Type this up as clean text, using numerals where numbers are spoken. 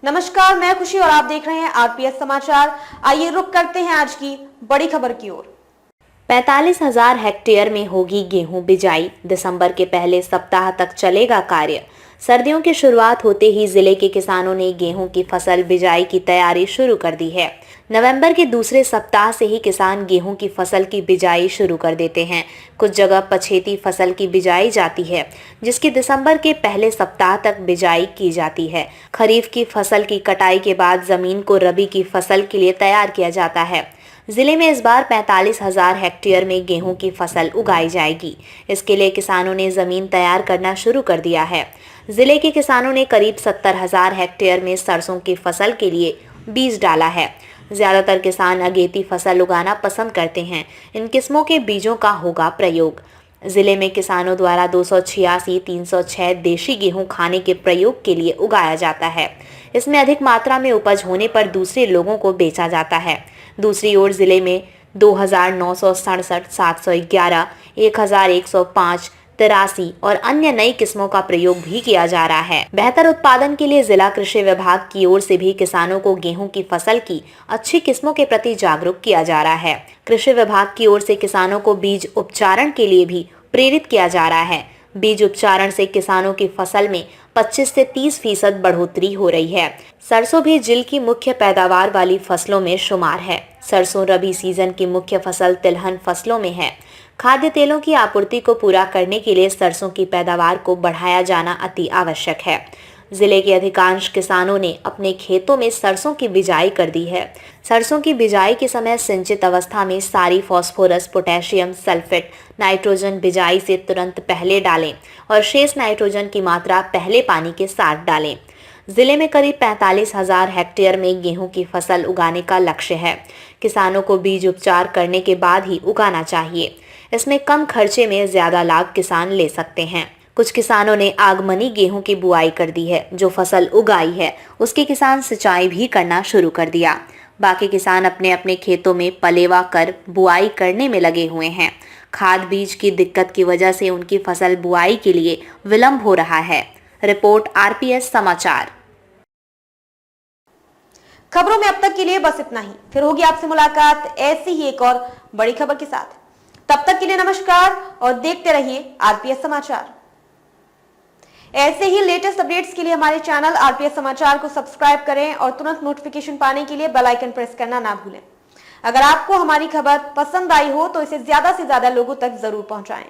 नमस्कार, मैं खुशी और आप देख रहे हैं आरपीएस समाचार। आइए रुक करते हैं आज की बड़ी खबर की ओर। 45,000 हेक्टेयर में होगी गेहूं बिजाई। दिसंबर के पहले सप्ताह तक चलेगा कार्य। सर्दियों की शुरुआत होते ही जिले के किसानों ने गेहूं की फसल बिजाई की तैयारी शुरू कर दी है। नवंबर के दूसरे सप्ताह से ही किसान गेहूं की फसल की बिजाई शुरू कर देते हैं। कुछ जगह पछेती फसल की बिजाई जाती है, जिसकी दिसंबर के पहले सप्ताह तक बिजाई की जाती है। खरीफ की फसल की कटाई के बाद जमीन को रबी की फसल के लिए तैयार किया जाता है। जिले में इस बार 45,000 हेक्टेयर में गेहूं की फसल उगाई जाएगी। इसके लिए किसानों ने जमीन तैयार करना शुरू कर दिया है। जिले के किसानों ने करीब 70,000 हेक्टेयर में सरसों की फसल के लिए बीज डाला है। ज्यादातर किसान अगेती फसल उगाना पसंद करते हैं। इन किस्मों के बीजों का होगा प्रयोग। जिले में किसानों द्वारा 286 306 देशी गेहूं खाने के प्रयोग के लिए उगाया जाता है। इसमें अधिक मात्रा में उपज होने पर दूसरे लोगों को बेचा जाता है। दूसरी ओर जिले में 2,967, 711, 1,105, 83 और अन्य नई किस्मों का प्रयोग भी किया जा रहा है। बेहतर उत्पादन के लिए जिला कृषि विभाग की ओर से भी किसानों को गेहूं की फसल की अच्छी किस्मों के प्रति जागरूक किया जा रहा है। कृषि विभाग की ओर से किसानों को बीज उपचारण के लिए भी प्रेरित किया जा रहा है। बीज उपचारण से किसानों की फसल में 25 से 30% बढ़ोतरी हो रही है। सरसों भी जिले की मुख्य पैदावार वाली फसलों में शुमार है। सरसों रबी सीजन की मुख्य फसल तिलहन फसलों में है। खाद्य तेलों की आपूर्ति को पूरा करने के लिए सरसों की पैदावार को बढ़ाया जाना अति आवश्यक है। जिले के अधिकांश किसानों ने अपने खेतों में सरसों की बिजाई कर दी है। सरसों की बिजाई के समय सिंचित अवस्था में सारी फास्फोरस, पोटेशियम, सल्फेट, नाइट्रोजन बिजाई से तुरंत पहले डालें और शेष नाइट्रोजन की मात्रा पहले पानी के साथ डालें। जिले में करीब 45,000 हेक्टेयर में गेहूं की फसल उगाने का लक्ष्य है। किसानों को बीज उपचार करने के बाद ही उगाना चाहिए। इसमें कम खर्चे में ज्यादा लाभ किसान ले सकते हैं। कुछ किसानों ने आगमनी गेहूं की बुआई कर दी है। जो फसल उगाई है उसके किसान सिंचाई भी करना शुरू कर दिया। बाकी किसान अपने अपने खेतों में पलेवा कर बुआई करने में लगे हुए हैं। खाद बीज की दिक्कत की वजह से उनकी फसल बुआई के लिए विलंब हो रहा है। रिपोर्ट आरपीएस समाचार। खबरों में अब तक के लिए बस इतना ही। फिर होगी आपसे मुलाकात ऐसी ही एक और बड़ी खबर के साथ। तब तक के लिए नमस्कार और देखते रहिए आरपीएस समाचार। ऐसे ही लेटेस्ट अपडेट्स के लिए हमारे चैनल आरपीएस समाचार को सब्सक्राइब करें और तुरंत नोटिफिकेशन पाने के लिए बेल आइकन प्रेस करना ना भूलें। अगर आपको हमारी खबर पसंद आई हो तो इसे ज्यादा से ज्यादा लोगों तक जरूर पहुंचाएं।